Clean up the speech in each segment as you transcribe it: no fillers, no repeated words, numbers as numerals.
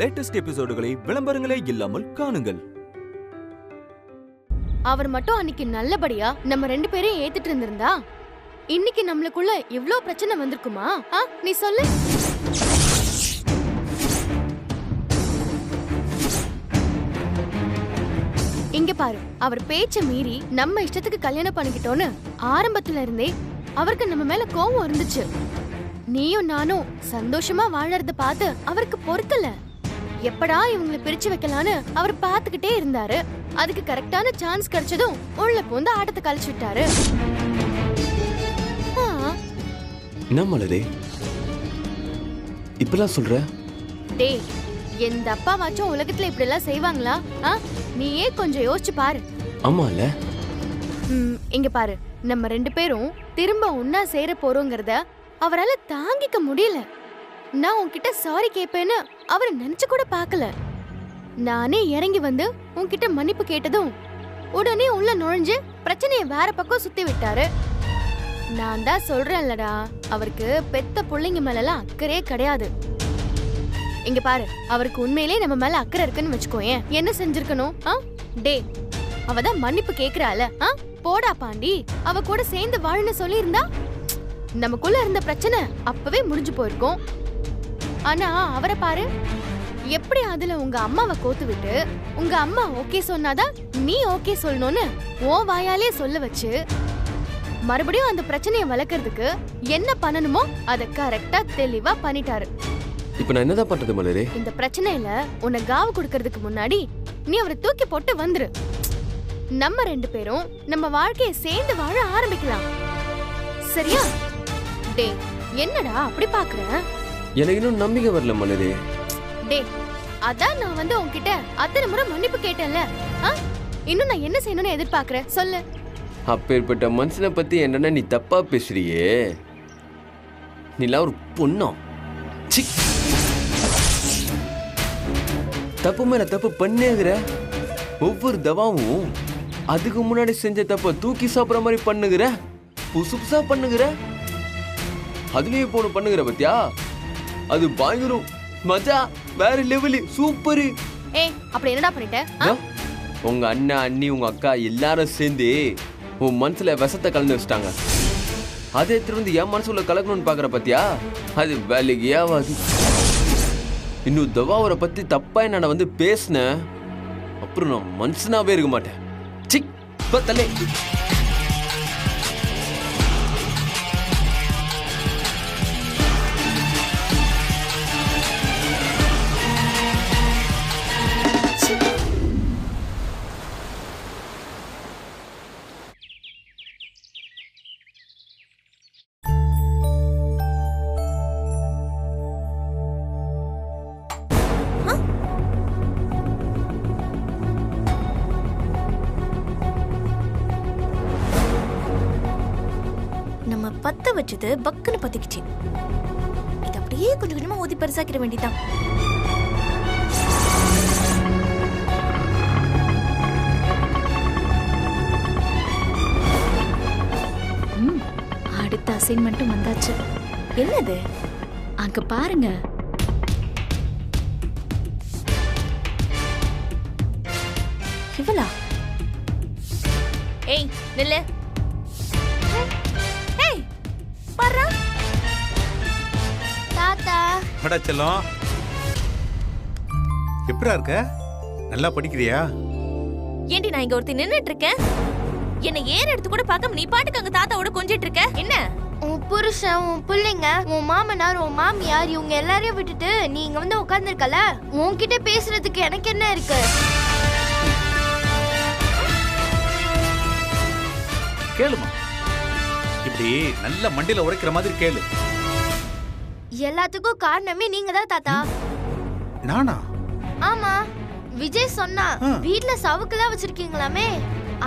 Latest எபிசோடுகளை விளம்பரங்களே இல்லாமல் காணுங்கள். அவர் மட்டும் அன்னைக்கு நல்லபடியா நம்ம 2 பேரையும் ஏத்துட்டு இருந்திருந்தா இன்னைக்கு நம்மளுக்குள்ள இவ்ளோ பிரச்சனை வந்திருக்குமா? நீ சொல்லு. இங்க பாரு, அவர் பேச்ச மீறி நம்ம இஷ்டத்துக்கு கல்யாணம் பண்ணிக்கிட்டோன்னு ஆரம்பத்துல இருந்தே அவருக்கு நம்ம மேல கோவம் இருந்துச்சு. நீயும் நானும் சந்தோஷமா வாழறத பார்த்து அவருக்கு பொறுக்கல. எப்படா இவங்களை பிரிச்சு வைக்கலான்னு அவர் பாத்துக்கிட்டே இருந்தாரு. அதுக்கு கரெக்டான சான்ஸ் கிடைச்சதும் உள்ள பூந்து ஆட்டத்தை கழிச்சு விட்டாரு. நம்மளதே இப்பெல்லாம் சொல்ற? டேய், எந்த அப்பாவாச்சும் உலகத்துல இப்படி எல்லாம் செய்வாங்களா? நீயே கொஞ்சம் யோசிச்சு பாரு. ஆமால. இங்க பாரு, நம்ம 2 பேரும் திரும்ப ஒன்னா சேர போறோங்கிறத அவரால தாங்கிக்க முடியல. நான் உன்கிட்ட சாரி கேட்பேன்னு அவர் நினைச்சு கூட பாக்கல. நானே இறங்கி வந்து உன்கிட்ட மன்னிப்பு கேட்டதும் உடனே உள்ள நுழைஞ்சு பிரச்சனைய வேற பக்கம் சுத்தி விட்டாரு. நான் தான் சொல்றேன்லடா, அவருக்கு பெத்த பிள்ளைங்க மேலாம் அக்கறையே கிடையாது. இங்க பாரு, அவருக்கு உண்மையிலே நம்ம மேல அக்கறை இருக்குன்னு வச்சுக்கோயேன், என்ன செஞ்சிருக்கணும்? டே, அவதான் மன்னிப்பு கேக்குறாள, போடா பாண்டி, அவ கூட சேர்ந்து வாழன்னு சொல்லி இருந்தா நமக்குள்ள இருந்த பிரச்சனை அப்பவே முடிஞ்சு போயிருக்கும். ஆனா அவரை பாரு, எப்படி அதுல உங்க அம்மாவை கோத்து விட்டு உங்க அம்மா ஓகே சொன்னாதான் நீ ஓகே சொல்லணும்னு ஓ வாயாலே சொல்ல வச்சு மறுபடியும் அந்த பிரச்சனையை வளர்க்கறதுக்கு என்ன பண்ணணுமோ அதை கரெக்டா தெளிவா பண்ணிட்டாரு. இப்ப நான் என்னதான் பண்றது மலரே? இந்த பிரச்சனையில உன்னை காவு கொடுக்கறதுக்கு முன்னாடி நீ அவரை தூக்கி போட்டு வந்துரு. நம்ம 2 பேரும் நம்ம வாழ்க்கையை சேர்ந்து வாழ ஆரம்பிக்கலாம், சரியா? டே, என்னடா அப்படி பாக்குற? எனக்கு இன்னும் நம்பிக்கை வரல மலரே. டே, அதான் நான் வந்து உன்கிட்ட அத்தனை முறை மன்னிப்பு கேட்டேன்ல, இன்னும் நான் என்ன செய்யணும்னு எதிர்பார்க்கற சொல்லு. அப்பேற்பட்ட மனுஷனை பத்தி என்னன்னா நீ தப்பா பேசுறியே. நீலாம் ஒரு பொண்ணா? தப்பு மேல தப்பு பண்ணுகிற. ஒவ்வொரு தவாவும் அதுக்கு முன்னாடி செஞ்ச தப்ப தூக்கி சாப்பிடுற மாதிரி பண்ணுகிற, புதுசு புதுசா பண்ணுகிற. அதுலயே போன பண்ணுகிற பத்தியா? அது பயங்கரம், மஜா, வேற லெவலு, சூப்பரு. ஏய், அப்படி என்னடா பண்ணிட்ட? உங்க அண்ணா, அண்ணி, உங்க அக்கா எல்லாரும் சேர்ந்து உன் மனசுல விஷத்தை கலந்து வச்சிட்டாங்க. அதை எடுத்துட்டு வந்து என் மனசுல கலக்கணும்னு பாக்குற பத்தியா? அது வேலைக்கே ஆகாது. இன்னும் தவாவரை பத்தி தப்பா என்ன வந்து பேசின அப்புறம் நான் மனுஷனாவே இருக்க மாட்டேன். சிக் பத்தலே. பத்த வச்சது பக்குன்னு பத்திக்கிச்சு. இது அப்படியே கொஞ்சம் கொஞ்சமா ஊதி பெருசாக்கிற வேண்டியதான். அடுத்த அசைன்மெண்ட்டும் வந்தாச்சு. என்னது? அங்க பாருங்க. இவளா? ஏய் நில்லு. தாத்தா, அடா செல்லம், எப்படா இருக்க? நல்லா படிக்கிறியா? ஏண்டி நான் இங்க ஒருத்தி நின்னுட்டு இருக்கேன், என்ன ஏற எடுத்து கூட பார்க்காம நீ பாட்டுக்கு அங்க தாத்தாவோட கொஞ்சிட்டு இருக்க? என்ன? உன் புருஷன், உன் பிள்ளைங்க, உன் மாமனார், உன் மாமியார், இவங்க எல்லாரையும் விட்டுட்டு நீ இங்க வந்து உட்கார்ந்துருக்கல, உன்கிட்ட பேசுறதுக்கு எனக்கு என்ன இருக்கு? கேளுமா, இப்படி நல்ல மண்டியில உரைக்கிற மாதிரி கேளு. எல்லாத்துக்கும் காரணமே நீங்க தான் தாத்தா. நானா? ஆமா, விஜய் சொன்னா வீட்ல சவுக்குலாம் வச்சிருக்கீங்களாமே,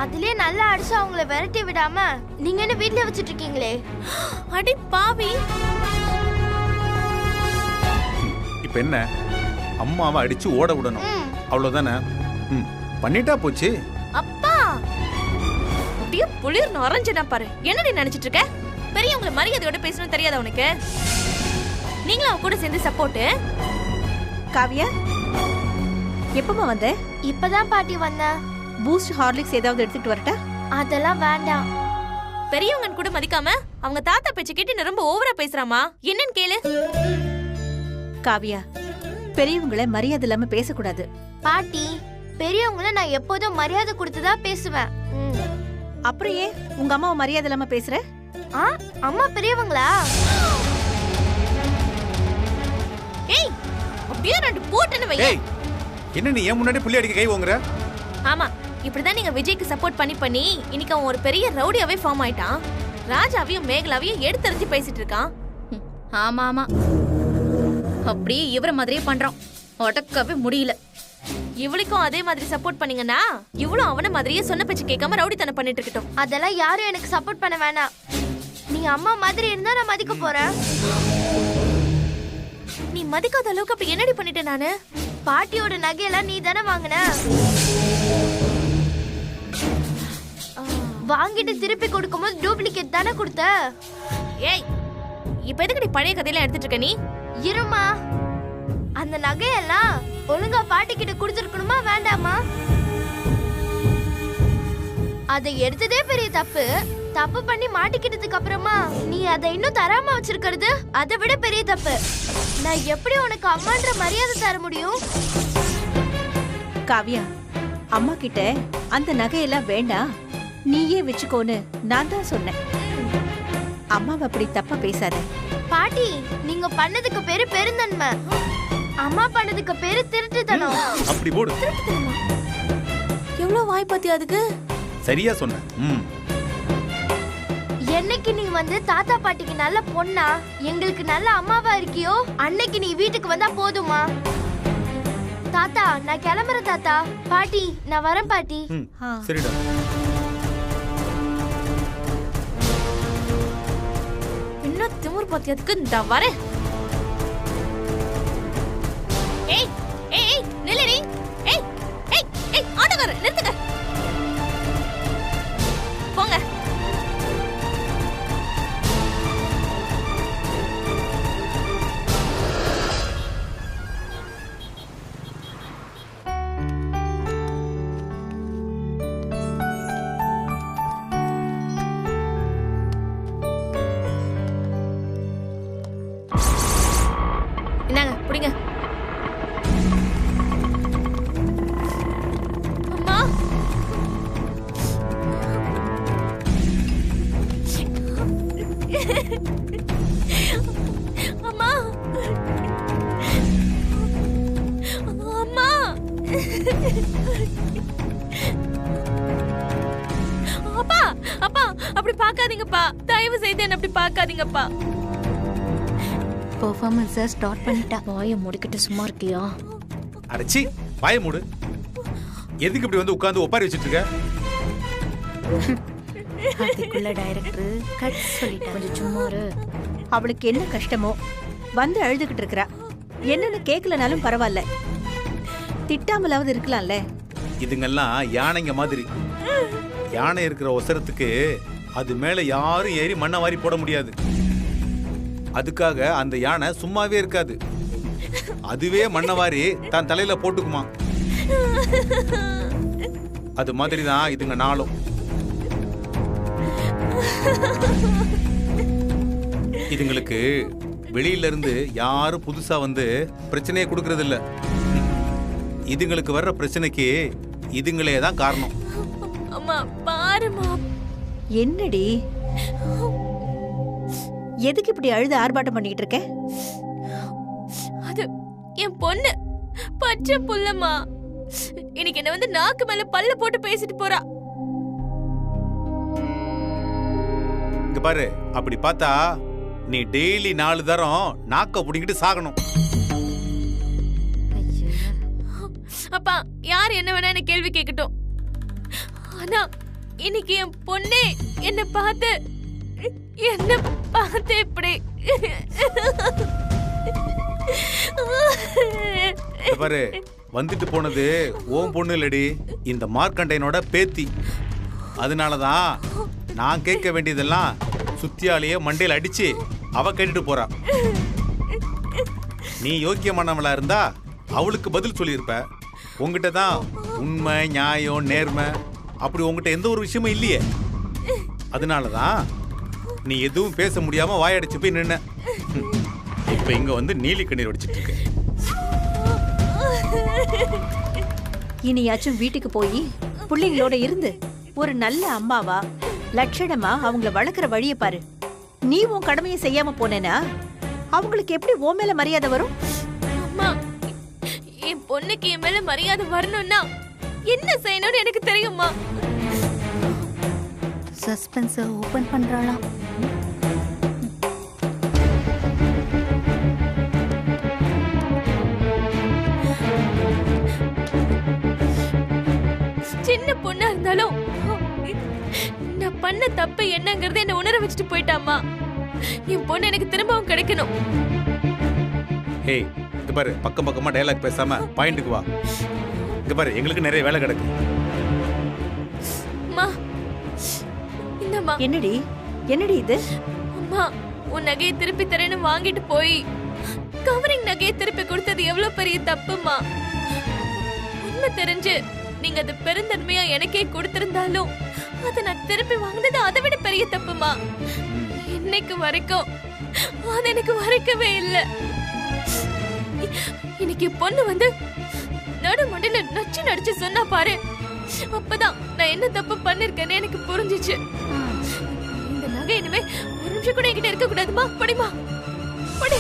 அதுலயே நல்லா அடிச்சு அவங்கள விரட்டி விடாம நீங்க என்ன வீட்ல வச்சிட்டு இருக்கீங்களே. அடி பாவி. இப்ப என்ன, அம்மாவை அடிச்சு ஓட விடணும், அவ்வளவுதானே? பண்ணிட்டா போச்சு. அப்பா அப்படியே புளிர் நுரைஞ்சனா பாரு. என்னடி நினைச்சிட்டு இருக்க? பெரியவங்களை மரியாதையோட பேசணும் தெரியாதா உனக்கு? நீங்களும் அவ கூட சேர்ந்து சப்போர்ட். காவியா, எப்பமா வந்த? இப்பதான் பாட்டி வந்தேன். பூஸ்ட் ஹார்லிக்ஸ் ஏதாவது எடுத்துட்டு வரட்டா? அதெல்லாம் வேண்டாம். பெரியவங்க கூட மதிக்காம அவங்க தாத்தா பேச்ச கேட்டு ரொம்ப ஓவரா பேசுறாமா. என்னன்னு கேளு. காவியா, பெரியவங்கள மரியாதை இல்லாம பேசக்கூடாது. பாட்டி, பெரியவங்கள நான் எப்போதும் மரியாதை கொடுத்துதான் பேசுவேன். அப்புறம் ஏன் உங்க அம்மாவை மரியாதை இல்லாம பேசுற? அம்மா பெரியவங்களா? ஏய், அப்படியே ரெண்டு போட்டுன்னு வை. ஏய், என்ன நீ ஏன் முன்னாடி புள்ளி அடிக்க கை ஓங்குற? ஆமா, இப்படிதான் நீங்க விஜய்க்கு சப்போர்ட் பண்ணி இன்னைக்கு அவன் ஒரு பெரிய ரவுடியாவே ஃபார்ம் ஆயிட்டான். ராஜாவையும் மேகலாவையும் எடுத்தறிஞ்சு பேசிட்டு இருக்கான். ஆமா ஆமா, அப்படியே இவர மாதிரியே பண்றான். அடக்கவே முடியல. இவளுக்கும் அதே மாதிரி சப்போர்ட் பண்ணீங்கன்னா இவளும் அவன மாதிரியே சொன்ன பேச்சு கேட்காம ரவுடித்தனம் பண்ணிட்டு இருக்கட்டும். அதெல்லாம் யாரும் எனக்கு சப்போர்ட் பண்ண வேணாம். நீ அம்மா மாதிரி இருந்தா நான் மதிக்க போறேன். நீ மதிக்காத அளவுக்கு அப்படி என்னடி பண்ணிட்டேன் நானு? பாட்டியோட நகையெல்லாம் நீ தானே வாங்கின. வாங்கிட்டு திருப்பி கொடுக்கும்போது டூப்ளிகேட் தானே கொடுத்த. ஏய், இப்ப எதுக்கு நீ பழைய கதையெல்லாம் எடுத்துட்டு இருக்க? நீ இருமா, அந்த நகையெல்லாம் ஒழுங்கா பாட்டி கிட்ட கொடுத்துருக்கணுமா வேண்டாமா? அதை எடுத்ததே பெரிய தப்பு. தப்பு பண்ணி மாட்டிக்கிட்டதுக்கு அப்புறமா நீ அதை இன்னும் தராம வச்சிருக்கிறது அதை விட பெரிய தப்பு. நான் எப்படி உனக்கு அம்மான்ற மரியாதை தர முடியும்? காவியா, அம்மா கிட்ட அந்த நகையெல்லாம் வேண்டாம், நீயே வச்சுக்கோன்னு நான் தான் சொன்னேன். அம்மாவை அப்படி தப்பா பேசாத. பாட்டி, நீங்க பண்ணதுக்கு பேரு பெருந்தன்மை, அம்மா பண்ணதுக்கு பேரு திருட்டுத்தனம். அப்படி போடு. எவ்வளவு வாய் பாத்தியா அதுக்கு? சரியா சொன்ன. என்னைக்கு நீ வந்து தாத்தா பாட்டிக்கு நல்ல பொண்ணா எங்களுக்கு நல்ல அம்மாவா இருக்கியோ அன்னைக்கு நீ வீட்டுக்கு வந்தா போதுமா? தாத்தா, நான் கிளம்புறேன் தாத்தா. பாட்டி, நான் வரேன் பாட்டி. சரிடா. என்ன திமிர் பாத்தியதுக்கு இந்த வரேன். ஏய் ஏய் ஏய், நில்லுடி. ஏய் ஏய் ஏய், ஆட்டோக்கார நிறுத்துங்க. போங்க. இந்தாங்க, புடிங்க. அம்மா, அம்மா, அம்மா, அப்பா, அப்பா, அப்படி பார்க்காதீங்கப்பா. தயவு செய்து என்ன அப்படி பார்க்காதீங்கப்பா. பெர்ஃபார்மன்ஸை ஸ்டார்ட் பண்ணிட்டா. வாயை முடிக்கிட்டு சும்மா இருக்கியா? அடச்சி, வாய மூடு. எதுக்கு இப்படி வந்து உட்கார்ந்து ஒப்பாரி வச்சிட்டு இருக்க? அதுக்குள்ள டைரக்டர் கட் சொல்லிட்டா. கொஞ்சம் சும்மா இரு. அவளுக்கு என்ன கஷ்டமோ வந்து அழுதுகிட்டு இருக்கறா. என்னன்னு கேட்கலனாலும் பரவாயில்ல, திட்டாமலாவது இருக்கலாம்ல. இதுங்கெல்லாம் யானைங்க மாதிரி. யானை இருக்கிற ஒசரத்துக்கு அது மேல யாரும் ஏறி மண்ணை வாரி போட முடியாது. அதுக்காக அந்த யானை சும்மாவே இருக்காது. அதுவே மண்ணை வாரி தன் தலையில போட்டுக்குமா. அது மாதிரி தான் இதுங்க நாளும். இதுங்களுக்கு வெளியில இருந்து யாரும் புதுசா வந்து பிரச்சனையை கொடுக்கறது இல்ல. இதுங்களுக்கு வர்ற பிரச்சனைக்கு இதுங்களே தான் காரணம். அம்மா பாருமா. என்னடி, எதுக்கு இப்படி அழுது ஆர்ப்பாட்டம் பண்ணிட்டு இருக்க? அது என் பொண்ணு, பச்சை புள்ளம்மா. இன்னைக்கு என்ன வந்து நாக்கு மேல பல்ல போட்டு பேசிட்டு போறா. இங்க பாரு, அப்படி பார்த்தா நீ டெய்லி 4 தரம் நாக்க புடிங்கிட்டு சாகணும். அப்பா, யார் என்ன வேணா என்ன கேள்வி கேட்கட்டும். ஆனா இன்னைக்கு என் பொண்ணே என்ன பார்த்து இப்படி இங்க பாரு, வந்துட்டு போனது ஓம் பொண்ணு இல்லடி, இந்த மார்க்கண்டையனோட பேத்தி. அதனாலதான் நான் கேட்க வேண்டியதெல்லாம் சுத்தியாலேயே மண்டையில அடிச்சு அவ கேட்டுட்டு போறா. நீ யோக்கியமானவளா இருந்தா அவளுக்கு பதில் சொல்லியிருப்ப. உங்ககிட்ட தான் உண்மை, நியாயம், நேர்மை அப்படி உங்ககிட்ட எந்த ஒரு விஷயமும் இல்லையே. அதனாலதான் நீ எதுவும் பேச முடியாம வாயடிச்சு போய் நின்ன. இப்ப இங்க வந்து நீலி கண்ணீர் வடிச்சிட்டு இருக்க. இனியாச்சும் வீட்டுக்கு போய் பிள்ளைங்களோட இருந்து ஒரு நல்ல அம்மாவா லட்சணமா அவங்கள வளர்க்குற வழியை பாரு. நீ உன் கடமையை செய்யாம போனேனா அவங்களுக்கு எப்படி உன் மேல மரியாதை வரும்? அம்மா, என் பொண்ணுக்கு என் மேல மரியாதை வரணும்னா என்ன செய்யணும்னு எனக்கு தெரியுமா? சஸ்பென்ஸ் ஓபன் பண்றாளாம். சின்ன பொண்ணா இருந்தாலும் நான் பண்ண தப்பு என்னங்கறத என்ன உணர வச்சுட்டு போயிட்டாமா. என் பொண்ணு எனக்கு திரும்பவும் கிடைக்கணும். ஏய், இங்க பாரு, பக்கம் பக்கமா டயலாக் பேசாம பாயிண்ட்டுக்கு வா. இங்க பாரு, எங்களுக்கு நிறைய வேலை கிடக்கு. அம்மா, இந்தம்மா. என்னடி என்னடி இது? அம்மா, உன் நகையை திருப்பி தரேன்னு வாங்கிட்டு போய் கவரிங் நகையை திருப்பி கொடுத்தது எவ்வளவு பெரிய தப்புமா. உண்மை தெரிஞ்சு நீங்க அது பெருந்தன்மையா எனக்கே கொடுத்திருந்தாலும் அதை நான் திருப்பி வாங்கினது அதை விட பெரிய தப்புமா. இன்னைக்கு வரைக்கும் அது எனக்கு வரைக்கவே இல்லை. இன்னைக்கு பொண்ணு வந்து நடு மண்டில நச்சு நடிச்சு சொன்னா பாரு, அப்பதான் நான் என்ன தப்பு பண்ணிருக்கேன்னு எனக்கு புரிஞ்சிச்சு. இந்த நகை இனிமே ஒரு நிமிஷம் கூட என்கிட்ட இருக்க கூடாதுமா. படிமா படி.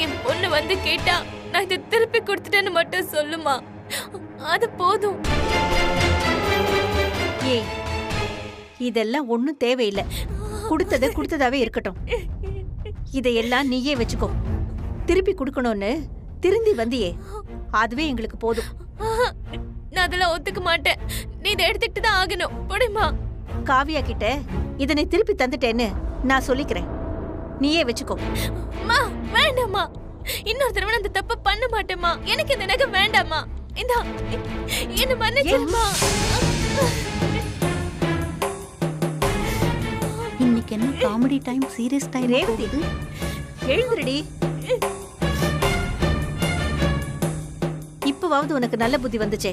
என் பொண்ணு வந்து கேட்டா நான் இதை திருப்பி கொடுத்துட்டேன்னு மட்டும் சொல்லுமா, அது போதும். ஏய், இதெல்லாம் ஒண்ணும் தேவையில்லை. கொடுத்தது கொடுத்ததாவே இருக்கட்டும். இதையெல்லாம் நீயே வச்சுக்கோ. திருப்பி கொடுக்கணும்னு திருந்தி வந்தியே, அதுவே எங்களுக்கு போதும். நான் அதெல்லாம் ஒத்துக்க மாட்டேன். நீ இதை எடுத்துக்கிட்டு தான் ஆகணும். படிமா. காவியா கிட்ட இதனை திருப்பி தந்துட்டேன்னு நான் சொல்லிக்கிறேன். நீயே வச்சுக்கோ. அம்மா, வேண்டாம்மா. இன்னொரு தடவை அந்த தப்பு பண்ண மாட்டேம்மா. எனக்கு இந்த நகை வேண்டாம்மா. இந்தா, என்ன மன்னிச்சிடுமா. இன்னைக்கு என்ன comedy time, serious time? Revathi, எழுந்துருடி. இப்பவாவது உனக்கு நல்ல புத்தி வந்துச்சே,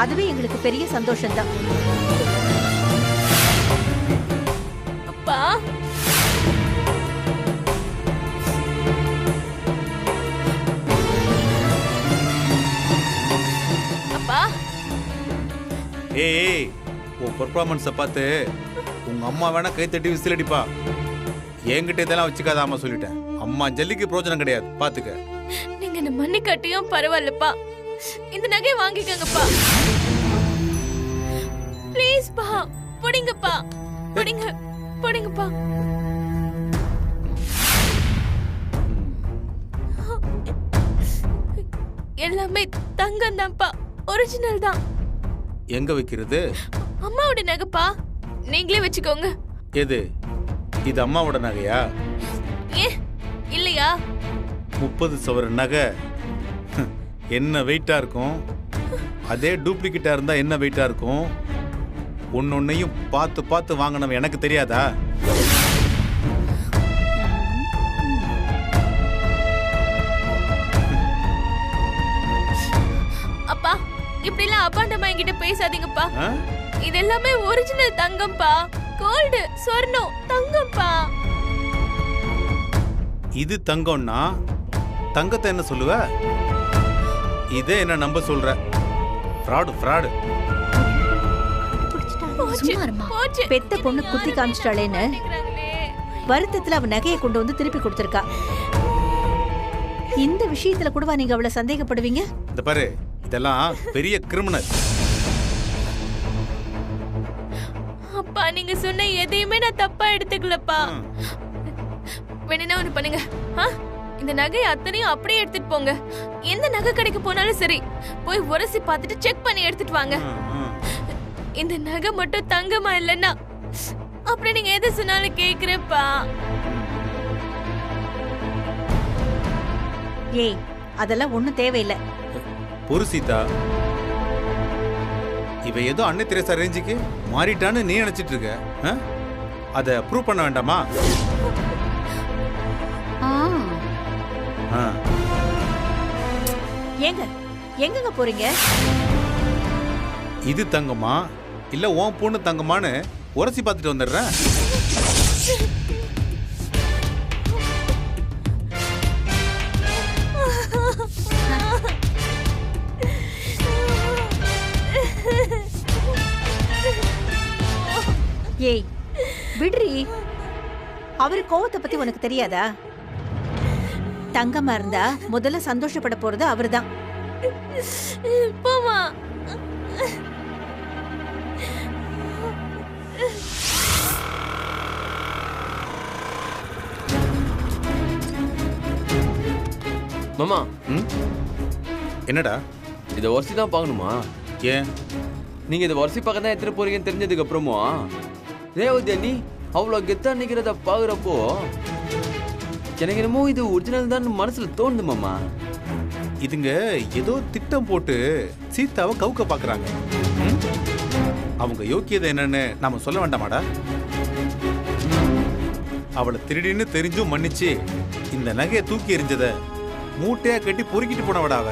அதுவே எங்களுக்கு பெரிய சந்தோஷம்தான். அப்பா, அப்பா. ஏய், உன் பெர்ஃபார்மன்ஸை பார்த்து உங்க அம்மா வேணா கை தட்டி விசில் அடிப்பா. என்கிட்ட இதெல்லாம் வச்சுக்காத. அம்மா சொல்லிட்டேன். அம்மா ஜல்லிக்கு பிரோஜனம் கிடையாது, பாத்துக்க. நீங்க என்ன மன்னிக்காட்டியும் பரவாயில்லப்பா. இந்த நகையை வாங்கிக்கங்கப்பா. ப்ளீஸ் பா, புடிங்கப்பா. புடிங்க, புடிங்கப்பா. எல்லாமே தங்கம் தான்ப்பா, ஒரிஜினல் தான். எங்க வைக்கிறது? அம்மாவோட நகைப்பா, நீங்களே வச்சுக்கோங்க. எது? இது அம்மாவோட நகையா? ஏ, இல்லையா? 30 சவர நகை என்ன வெயிட்டா இருக்கும்? அதே டூப்ளிகேட்டா இருந்தா என்ன வெயிட்டா இருக்கும்? ஒன்னொன்னையும் பார்த்து பார்த்து வாங்கினவன் எனக்கு தெரியாதா? அப்பா, இப்படி எல்லாம் அபாண்டமா என்கிட்ட பேசாதீங்கப்பா. ஆ? இது எல்லாமே ஒரிஜினல் தங்கம்பா. கோல்டு, சொர்ணம், தங்கம்பா. இது தங்கம்னா தங்கத்தை என்ன சொல்லுவ? இதே என்ன நம்ப சொல்ற? Fraud, fraud. போச்சு, போச்சு. பெத்த பொண்ணு குத்தி காமிச்சிட்டாளேன்னு மாட்டேங்கிறாங்களே. வருத்தத்துல அவ நகையை கொண்டு வந்து திருப்பி கொடுத்திருக்கா. இந்த விஷயத்துல கூடவா நீங்க அவளை சந்தேகப்படுவீங்க? இந்த பாரு, இதெல்லாம் பெரிய கிரிமினல். அப்பா, நீங்க சொன்ன எதையுமே நான் தப்பா எடுத்துக்கலப்பா. வேணும்னா ஒண்ணு பண்ணுங்க. இந்த நகை அத்தனையும் அப்படியே எடுத்துட்டு போங்க. எந்த நகை கடைக்கு போனாலும் சரி, போய் உரசி பார்த்துட்டு செக் பண்ணி எடுத்துட்டு வாங்க. இந்த நகை மட்டும் தங்கமா இல்லைன்னா அப்படி நீங்க எது சொன்னாலும் கேக்குறப்பா. ஏய், அதெல்லாம் ஒண்ணும் தேவையில்லை. பொறு சீதா, இவ ஏதோ அன்னை தெரேசா ரேஞ்சுக்கு மாறிட்டான்னு நீ நினைச்சிட்டு இருக்க. அதை ப்ரூவ் பண்ண வேண்டாமா? ஆ, ஆ. ஏங்க எங்கங்க போறீங்க? இது தங்கமா இல்ல உன் பொண்ணு தங்கமான்னு உரசி பார்த்துட்டு வந்துடுறேன். ஏய் விடுறி, அவரு கோவத்தை பத்தி உனக்கு தெரியாதா? தங்கமா இருந்தா முதல்ல சந்தோஷப்பட போறது அவர்தான். போமா. மாமா என்னடா? இதை வரிசை தான் பார்க்கணுமா? ஏன்? நீங்க இதை வரிசை பார்க்க தான் எடுத்துட்டு போறீங்கன்னு தெரிஞ்சதுக்கு அப்புறமா ரேவதி அண்ணி அவ்வளோ கெத்தா நிக்கிறத பாக்குறப்போ எனக்கு என்னமோ இது ஒரிஜினல் தான் மனசுல தோணுது மாமா. இதுங்க ஏதோ திட்டம் போட்டு சீதாவை கவுக்க பாக்குறாங்க. அவங்க யோக்கியதை என்னன்னு நாம சொல்ல வேண்டாமாடா? அவளை திருடின்னு தெரிஞ்சும் மன்னிச்சு இந்த நகையை தூக்கி எறிஞ்சத மூட்டையா கட்டி பொறுக்கிட்டு போனவடாவ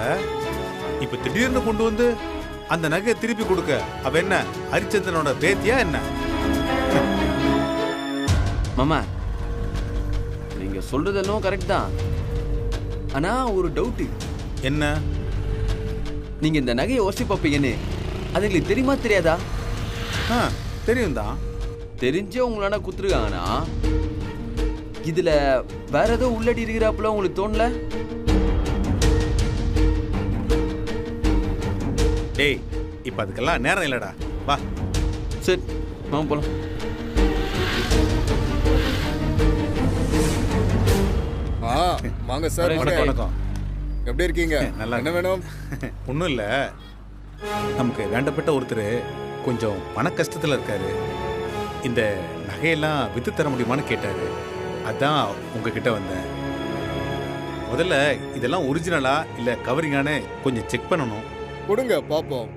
இப்ப திடீர்னு கொண்டு வந்து அந்த நகையை திருப்பி கொடுக்க அவ என்ன ஹரிச்சந்திரனோட பேத்தியா என்ன? மாமா நீங்க சொல்றதெல்லாம் கரெக்ட் தான். ஆனா ஒரு டவுட். என்ன? நீங்க இந்த நகையை ஒசி பார்ப்பீங்கன்னு அது எங்களுக்கு தெரியுமா தெரியாதா? தெரியும் தான். தெரிஞ்சே உங்களான குத்துருக்காங்கன்னா இதுல வேற ஏதோ உள்ளடி இருக்கிறாப்புல உங்களுக்கு தோணல? டேய் இப்ப அதுக்கெல்லாம் நேரம் இல்லடா, வா. சரி வாங்க போலாம். வாங்க சார். வணக்கம். வணக்கம். எப்படி இருக்கீங்க? நல்லா. என்ன வேணும்? ஒன்றும் இல்லை, நமக்கு வேண்டப்பட்ட ஒருத்தர் கொஞ்சம் பண கஷ்டத்தில் இருக்காரு. இந்த நகையெல்லாம் வித்து தர முடியுமான்னு கேட்டாரு. அதான் உங்ககிட்ட வந்தேன். முதல்ல இதெல்லாம் ஒரிஜினலா இல்லை கவரிங்கானு கொஞ்சம் செக் பண்ணணும். கொடுங்க பாப்போம்.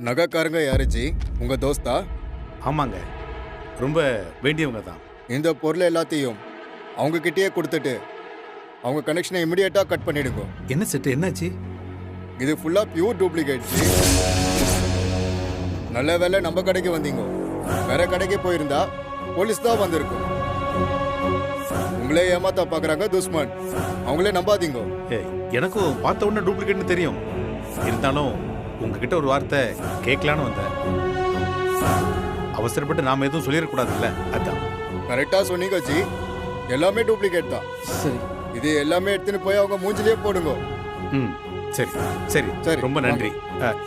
நகைக்காரங்க யாரு ஜி? உங்க தோஸ்தா? ஆமாங்க, ரொம்ப வேண்டியவங்க தான். இந்த பொருள் எல்லாத்தையும் அவங்க கிட்டயே கொடுத்துட்டு அவங்க கனெக்ஷனை இமிடியேட்டா கட் பண்ணிடுங்க. என்ன செட்டு, என்னாச்சு? இது ஃபுல்லா பியூர் டூப்ளிகேட் ஜி. நல்ல வேலை நம்ம கடைக்கு வந்தீங்க. வேற கடைக்கு போயிருந்தா போலீஸ் தான் வந்திருக்கும். உங்களே ஏமாத்த பாக்குறாங்க துஷ்மன். அவங்களே நம்பாதீங்க. எனக்கும் பார்த்த உடனே டூப்ளிகேட்னு தெரியும். இருந்தாலும் உங்ககிட்ட ஒரு வார்த்தை கேட்கலான்னு வந்தேன். அவசரப்பட்டு நாம எதுவும் சொல்லிடக்கூடாதுல்ல, அதான். கரெக்டா சொன்னீங்க ஜி. எல்லாமே டூப்ளிகேட் தான். சரி, இது எல்லாமே எடுத்துன்னு போய் அவங்க மூஞ்சிலேயே போடுங்க. ம், சரி சரி சரி. ரொம்ப நன்றி.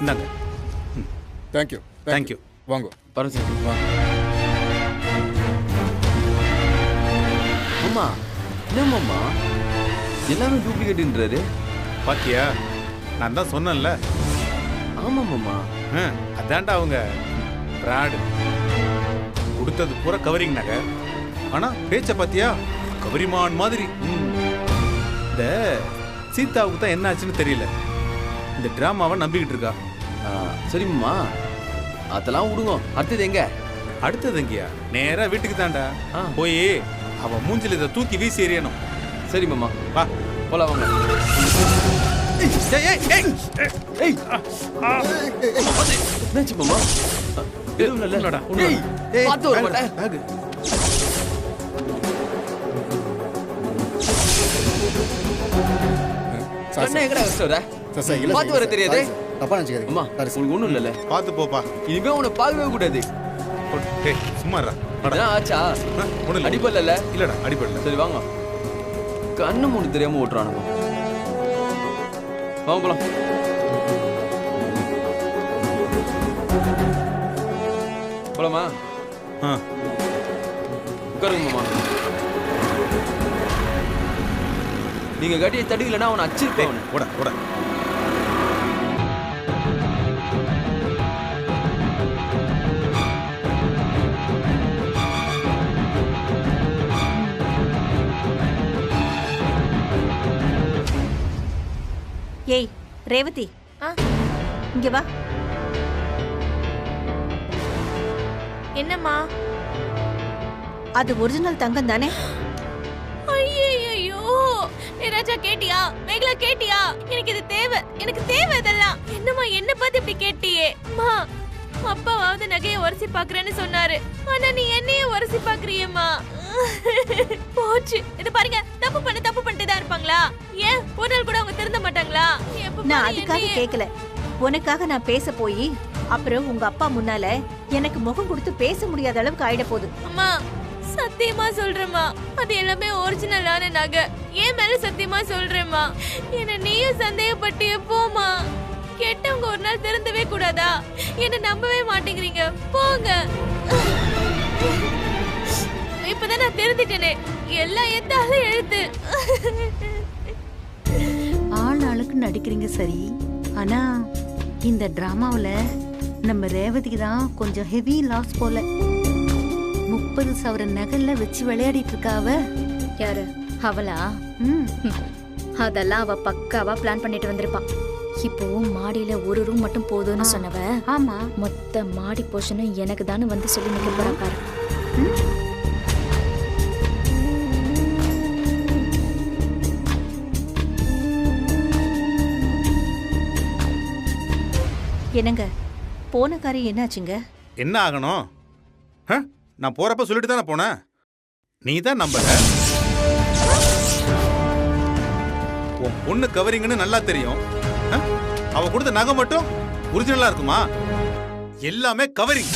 இந்தாங்க. தேங்க்யூ. தேங்க்யூ. வாங்க. பாருங்க சார். வாங்க. மாமா என்ன மாமா எல்லாமே டூப்ளிகேட்ன்றாரு? பாத்தியா, நான் தான் சொன்னேன்ல. ஆமா மாமா. அதான்டா அவங்க பிராடு. கொடுத்தது பூரா கவரிங் நகை. ஆனா பேச்ச பாத்தியா, கவரிமான் மாதிரி. இந்த சீதாவுக்கு தான் என்ன ஆச்சுன்னு தெரியல. இந்த டிராமாவை நம்பிக்கிட்டு இருக்கா. சரி மாமா, அதெல்லாம் விடுங்க. அடுத்தது எங்க? அடுத்தது எங்கயா? நேரா வீட்டுக்கு தாண்டா. போய் அவன் மூஞ்சில இதை தூக்கி வீசி எறியணும். சரி மாமா, வா போலாம் வாங்க. என்னாச்சு மாமா? எதுவும் இல்லடா. பார்த்து வர மாட்டேன். என்ன எங்கடா வச்சு வர? பார்த்து வர தெரியாது? தப்பா நினைச்சுக்காதீங்க. அம்மா, உங்களுக்கு ஒண்ணும் இல்லைல்ல? பார்த்து போப்பா. இனிமே உன்னை பார்க்கவே கூடாது. சும்மாடா. ஆச்சா? அடிப்படல? இல்லடா, அடிப்படல. சரி வாங்க. கண்ணு மூணு தெரியாம ஓட்டுறானுங்க. வாங்க போலாம். போலாமா? ஆ, உட்காருங்க மாமா. நீங்க கட்டியை தடுக்கலன்னா அவனை அச்சிருப்பேன். போட போட. ஏய் ரேவதி, இங்க வா. என்னம்மா? அது ஒரிஜினல் தங்கம் தானே? ஐயோ, ராஜா கேட்டியா? மேகலா கேட்டியா? எனக்கு இது தேவை, எனக்கு தேவை இதெல்லாம். என்னம்மா என்ன பார்த்து இப்படி கேட்டியே? அம்மா, அப்பாவாவது நகையை உரசி பாக்குறேன்னு சொன்னாரு, ஆனா நீ என்னையே உரசி பாக்குறியம்மா. போச்சு. இது பாருங்க, தப்பு பண்ணிட்டு தான் இருப்பாங்களா? ஏன் ஒரு நாள் கூட அவங்க திருந்த மாட்டாங்களா? நான் அதுக்காக கேக்கல, உனக்காக நான் பேச போய் அப்புறம் உங்க அப்பா முன்னால எனக்கு முகம் கொடுத்து பேச முடியாத அளவுக்கு ஆயிட போகுது. அம்மா சத்தியமா சொல்றேம்மா, அது எல்லாமே ஒரிஜினலான நகை. ஏன் மேல சத்தியமா சொல்றேம்மா. என்ன நீயும் சந்தேகப்பட்டியே போமா. கெட்டவங்க ஒரு நாள் திருந்தவே கூடாதா? என்ன நம்பவே மாட்டேங்கிறீங்க, போங்க. இப்பதான் நான் திருந்திட்டேனே, எல்லாம் எத்தால எழுத்து. ஆளுக்கு நடிக்கிறீங்க சரி, ஆனா இந்த டிராமாவுல நம்ம ரேவதிக்கு தான் கொஞ்சம் ஹெவி லாஸ் போல. 30 சவர நகல்ல வச்சு விளையாடிட்டு இருக்கா அவ. யாரு அவளா? அதெல்லாம் அவ பக்காவா பிளான் பண்ணிட்டு வந்திருப்பான். இப்போ மாடியில ஒரு ரூம் மட்டும் போதும்னு சொன்னவ, ஆமா, மொத்த மாடி போர்ஷனும் எனக்கு தானே வந்து சொல்லி நிக்க போறா பாரு. என்னங்க போன காரியம் என்னாச்சுங்க? என்ன ஆகணும்? நான் போறப்ப சொல்லிட்டு தானே போனேன். நீ தான் நம்பல. உன் பொண்ணு கவரிங்னு நல்லா தெரியும். அவ கொடுத்த நகை மட்டும் ஒரிஜினலா இருக்குமா? எல்லாமே கவரிங்.